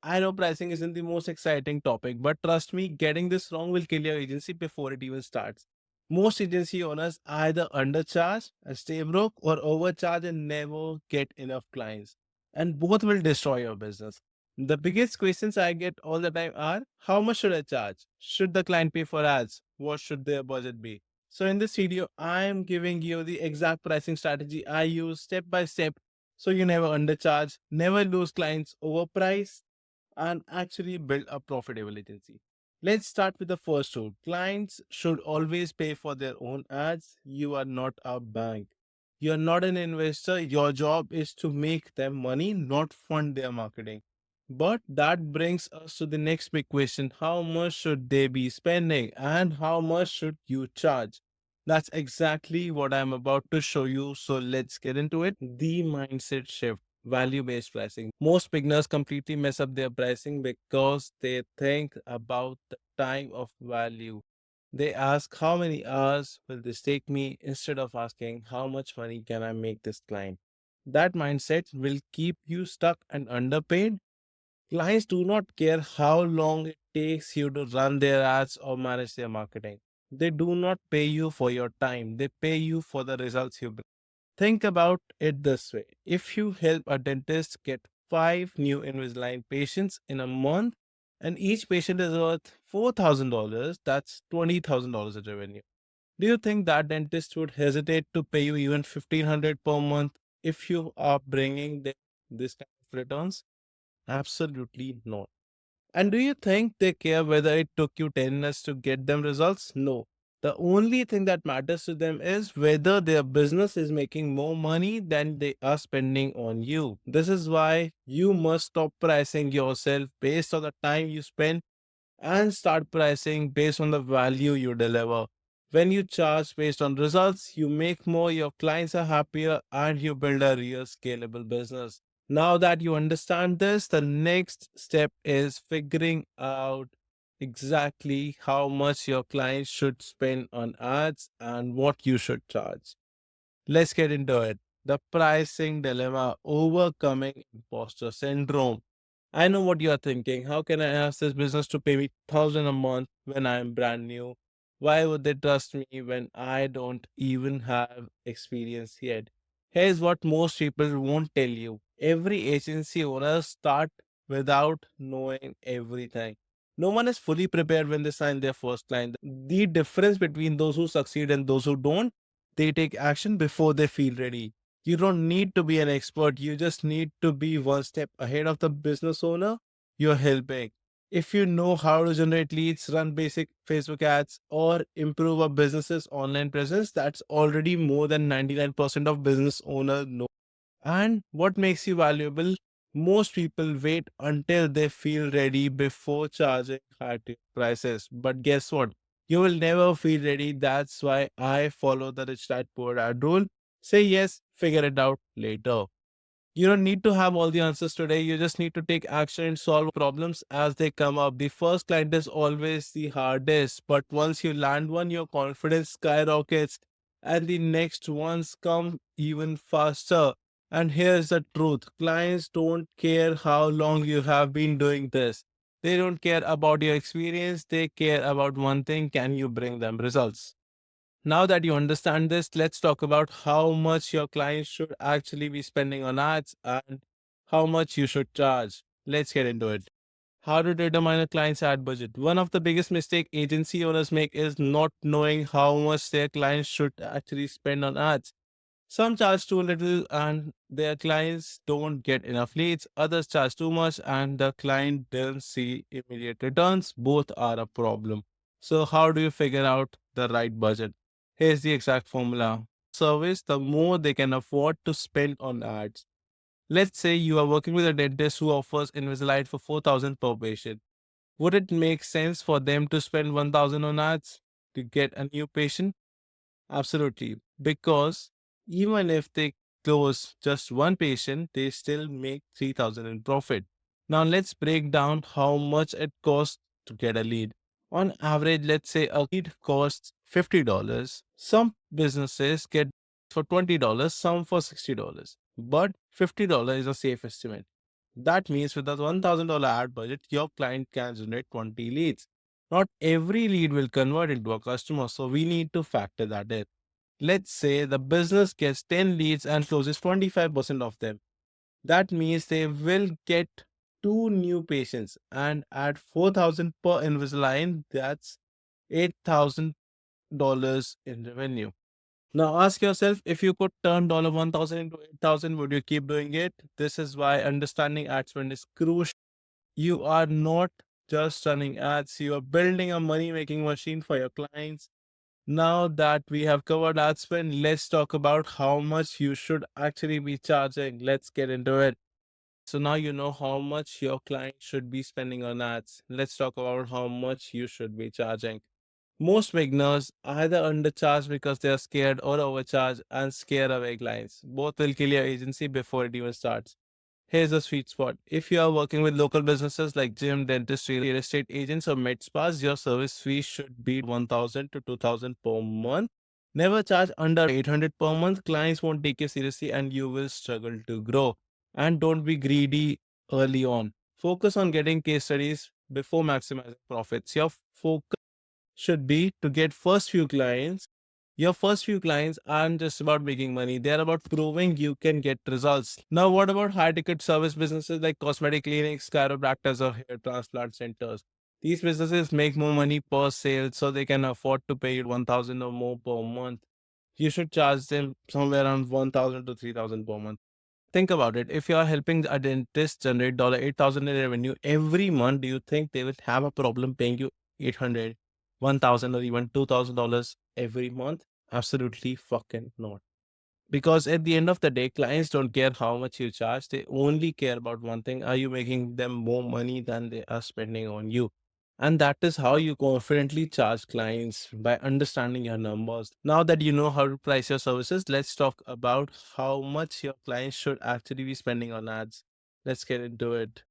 I know pricing isn't the most exciting topic, but trust me, getting this wrong will kill your agency before it even starts. Most agency owners either undercharge and stay broke or overcharge and never get enough clients. And both will destroy your business. The biggest questions I get all the time are, how much should I charge? Should the client pay for ads? What should their budget be? So in this video, I am giving you the exact pricing strategy I use step by step so you never undercharge, never lose clients overprice, and actually build a profitable agency. Let's start with the first rule. Clients should always pay for their own ads. You are not a bank. You're not an investor. Your job is to make them money, not fund their marketing. But that brings us to the next big question. How much should they be spending and how much should you charge? That's exactly what I'm about to show you. So let's get into it. The mindset shift, value based pricing. Most beginners completely mess up their pricing because they think about the time of value. They ask, how many hours will this take me, instead of asking, how much money can I make this client? That mindset will keep you stuck and underpaid. Clients do not care how long it takes you to run their ads or manage their marketing. They do not pay you for your time, they pay you for the results you bring. Think about it this way. If you help a dentist get 5 new Invisalign patients in a month and each patient is worth $4,000, that's $20,000 of revenue. Do you think that dentist would hesitate to pay you even 1500 per month if you are bringing them this kind of returns? Absolutely not. And do you think they care whether it took you 10 minutes to get them results? No. The only thing that matters to them is whether their business is making more money than they are spending on you. This is why you must stop pricing yourself based on the time you spend and start pricing based on the value you deliver. When you charge based on results, you make more, your clients are happier, and you build a real scalable business. Now that you understand this, the next step is figuring out exactly how much your clients should spend on ads and what you should charge. Let's get into it. The pricing dilemma, overcoming imposter syndrome. I know what you are thinking. How can I ask this business to pay me 1,000 a month when I am brand new? Why would they trust me when I don't even have experience yet? Here's what most people won't tell you. Every agency owner start without knowing everything. No one is fully prepared when they sign their first client. The difference between those who succeed and those who don't, they take action before they feel ready. You don't need to be an expert. You just need to be one step ahead of the business owner you're helping. If you know how to generate leads, run basic Facebook ads, or improve a business's online presence, that's already more than 99% of business owners know. And what makes you valuable? Most people wait until they feel ready before charging high prices. But guess what? You will never feel ready. That's why I follow the rich dad poor dad rule. Say yes, figure it out later. You don't need to have all the answers today. You just need to take action and solve problems as they come up. The first client is always the hardest, but once you land one, your confidence skyrockets and the next ones come even faster. And here's the truth, clients don't care how long you have been doing this. They don't care about your experience, they care about one thing, can you bring them results? Now that you understand this, let's talk about how much your clients should actually be spending on ads and how much you should charge. Let's get into it. How to determine a client's ad budget. One of the biggest mistake agency owners make is not knowing how much their clients should actually spend on ads. Some charge too little and their clients don't get enough leads. Others charge too much and the client doesn't see immediate returns. Both are a problem. So, how do you figure out the right budget? Here's the exact formula. Service, the more they can afford to spend on ads. Let's say you are working with a dentist who offers Invisalign for 4,000 per patient. Would it make sense for them to spend 1,000 on ads to get a new patient? Absolutely. Because even if they close just one patient, they still make 3,000 in profit. Now let's break down how much it costs to get a lead. On average, let's say a lead costs $50. Some businesses get for $20, some for $60. But $50 is a safe estimate. That means with a $1,000 ad budget, your client can generate 20 leads. Not every lead will convert into a customer, so we need to factor that in. Let's say the business gets 10 leads and closes 25% of them. That means they will get two new patients and at 4,000 per Invisalign, that's $8,000 in revenue. Now ask yourself, if you could turn $1,000 into 8,000, would you keep doing it? This is why understanding ad spend is crucial. You are not just running ads, you are building a money making machine for your clients. Now that we have covered ad spend, let's talk about how much you should actually be charging. Let's get into it. So now you know how much your client should be spending on ads. Let's talk about how much you should be charging. Most beginners either undercharge because they are scared or overcharge and scare away clients. Both will kill your agency before it even starts. Here's a sweet spot. If you are working with local businesses like gym, dentist, real estate agents, or med spas, your service fee should be 1,000 to 2,000 per month. Never charge under 800 per month. Clients won't take you seriously and you will struggle to grow. And don't be greedy early on. Focus on getting case studies before maximizing profits. Your focus should be to get first few clients. Your first few clients aren't just about making money, they're about proving you can get results. Now, what about high ticket service businesses like cosmetic clinics, chiropractors, or hair transplant centers? These businesses make more money per sale, so they can afford to pay you 1,000 or more per month. You should charge them somewhere around 1,000 to 3,000 per month. Think about it. If you are helping a dentist generate 8,000 in revenue every month, do you think they will have a problem paying you 800, 1,000, or even $2,000 every month? Absolutely fucking not. Because at the end of the day, clients don't care how much you charge. They only care about one thing. Are you making them more money than they are spending on you? And that is how you confidently charge clients, by understanding your numbers. Now that you know how to price your services, let's talk about how much your clients should actually be spending on ads. Let's get into it.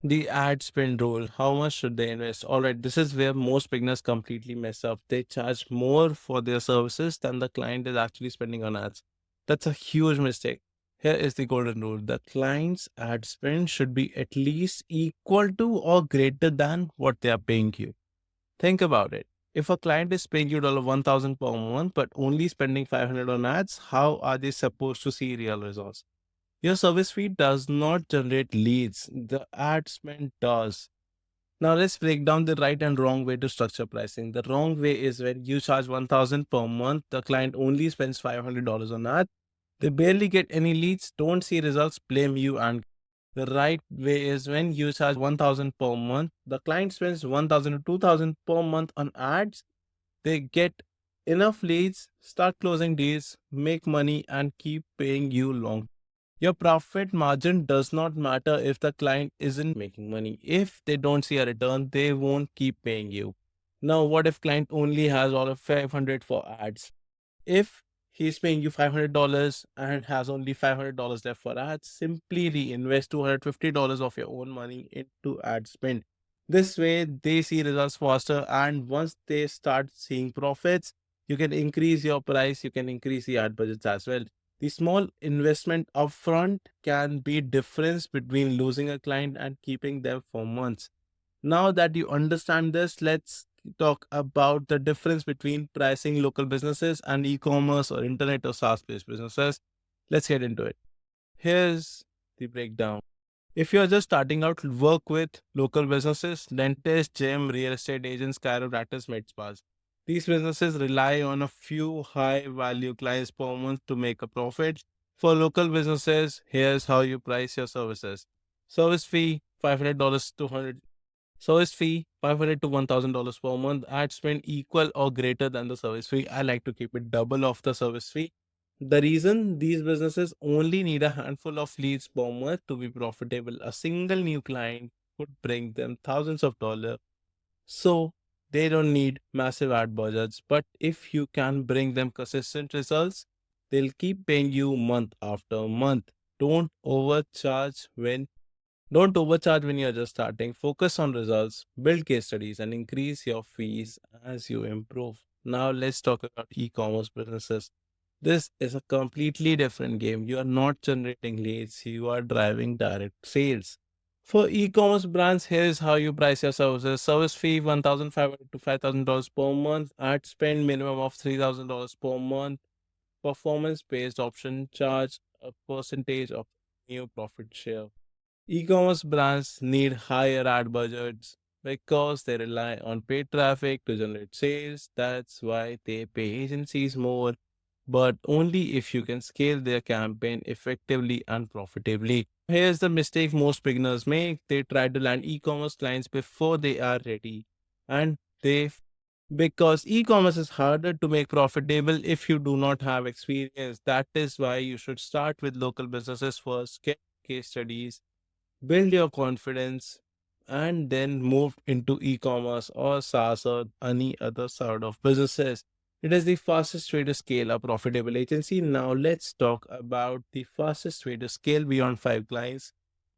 The ad spend rule. How much should they invest? All right, this is where most beginners completely mess up. They charge more for their services than the client is actually spending on ads. That's a huge mistake. Here is the golden rule. The client's ad spend should be at least equal to or greater than what they are paying you. Think about it. If a client is paying you 1,000 per month but only spending 500 on ads, how are they supposed to see real results? Your service fee does not generate leads, the ad spend does. Now let's break down the right and wrong way to structure pricing. The wrong way is when you charge 1,000 per month, the client only spends $500 on ad. They barely get any leads, don't see results, blame you. And the right way is when you charge 1,000 per month, the client spends 1,000 to 2,000 per month on ads. They get enough leads, start closing deals, make money, and keep paying you long. Your profit margin does not matter if the client isn't making money. If they don't see a return, they won't keep paying you. Now, what if client only has all of 500 for ads? If he's paying you $500 and has only $500 left for ads, simply reinvest $250 of your own money into ad spend. This way, they see results faster, and once they start seeing profits, you can increase your price, you can increase the ad budgets as well. The small investment upfront can be difference between losing a client and keeping them for months. Now that you understand this, let's talk about the difference between pricing local businesses and e-commerce or internet or SaaS-based businesses. Let's get into it. Here's the breakdown. If you're just starting out, work with local businesses, dentists, gym, real estate agents, chiropractors, med spas. These businesses rely on a few high value clients per month to make a profit. For local businesses, here's how you price your services. Service fee $500 to 100. Service fee $500 to $1,000 per month. Ad spend equal or greater than the service fee. I like to keep it double of the service fee. The reason these businesses only need a handful of leads per month to be profitable, a single new client could bring them thousands of dollars. So they don't need massive ad budgets. But if you can bring them consistent results, they'll keep paying you month after month. Don't overcharge when you're just starting. Focus on results, build case studies, and increase your fees as you improve. Now, let's talk about e commerce businesses. This is a completely different game. You are not generating leads, you are driving direct sales. For e-commerce brands, here is how you price your services. Service fee $1,500 to $5,000 per month. Ad spend minimum of $3,000 per month. Performance based option charge a percentage of new profit share. E-commerce brands need higher ad budgets because they rely on paid traffic to generate sales. That's why they pay agencies more, but only if you can scale their campaign effectively and profitably. Here's the mistake most beginners make. They try to land e-commerce clients before they are ready. And they because e-commerce is harder to make profitable if you do not have experience. That is why you should start with local businesses first, get case studies, build your confidence, and then move into e-commerce or SaaS or any other sort of businesses. It is the fastest way to scale a profitable agency. Now let's talk about the fastest way to scale beyond 5 clients,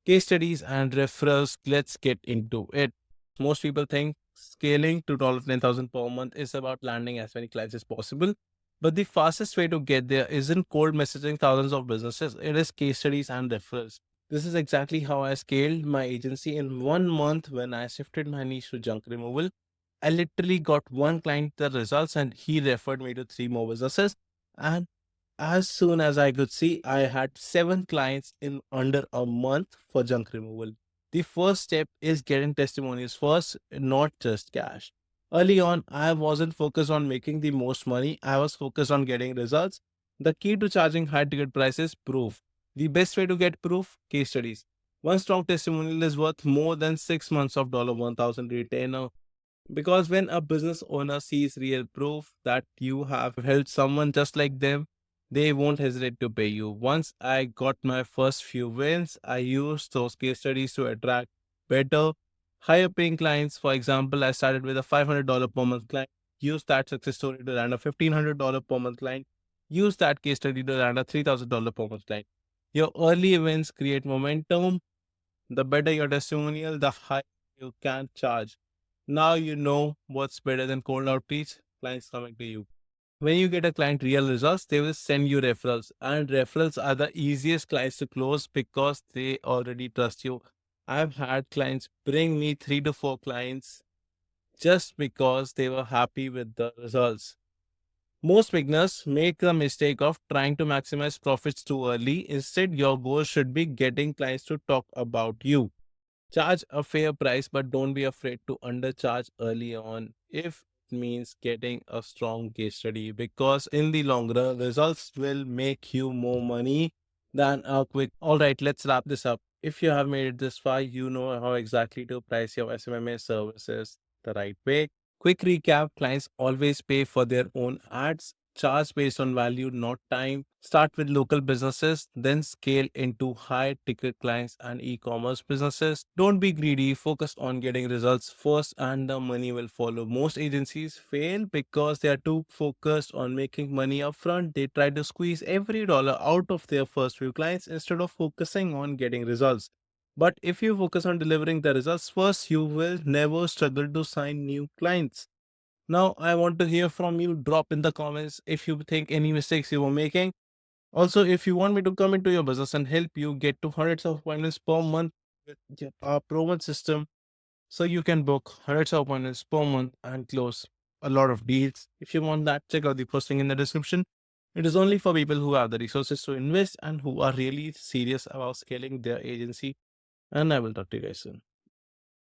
case studies and referrals. Let's get into it. Most people think scaling to $10,000 per month is about landing as many clients as possible. But the fastest way to get there isn't cold messaging thousands of businesses. It is case studies and referrals. This is exactly how I scaled my agency in 1 month when I shifted my niche to junk removal. I literally got one client the results and he referred me to 3 more businesses. And as soon as I could see, I had 7 clients in under a month for junk removal. The first step is getting testimonials first, not just cash. Early on, I wasn't focused on making the most money, I was focused on getting results. The key to charging high ticket prices: proof. The best way to get proof: case studies. One strong testimonial is worth more than 6 months of $1,000 retainer. Because when a business owner sees real proof that you have helped someone just like them, they won't hesitate to pay you. Once I got my first few wins, I used those case studies to attract better, higher paying clients. For example, I started with a $500 per month client, used that success story to land a $1,500 per month client, used that case study to land a $3,000 per month client. Your early wins create momentum. The better your testimonial, the higher you can charge. Now you know what's better than cold outreach: clients coming to you. When you get a client real results, they will send you referrals. And referrals are the easiest clients to close because they already trust you. I've had clients bring me 3 to 4 clients just because they were happy with the results. Most beginners make the mistake of trying to maximize profits too early. Instead, your goal should be getting clients to talk about you. Charge a fair price, but don't be afraid to undercharge early on if it means getting a strong case study, because in the long run, results will make you more money than a quick. All right, let's wrap this up. If you have made it this far, you know how exactly to price your SMMA services the right way. Quick recap: clients always pay for their own ads. Charge based on value, not time. Start with local businesses, then scale into high ticket clients and e commerce businesses. Don't be greedy, focus on getting results first, and the money will follow. Most agencies fail because they are too focused on making money upfront. They try to squeeze every dollar out of their first few clients instead of focusing on getting results. But if you focus on delivering the results first, you will never struggle to sign new clients. Now, I want to hear from you. Drop in the comments if you think any mistakes you were making. Also, if you want me to come into your business and help you get to hundreds of appointments per month with our proven system, so you can book hundreds of appointments per month and close a lot of deals. If you want that, check out the first link in the description. It is only for people who have the resources to invest and who are really serious about scaling their agency. And I will talk to you guys soon.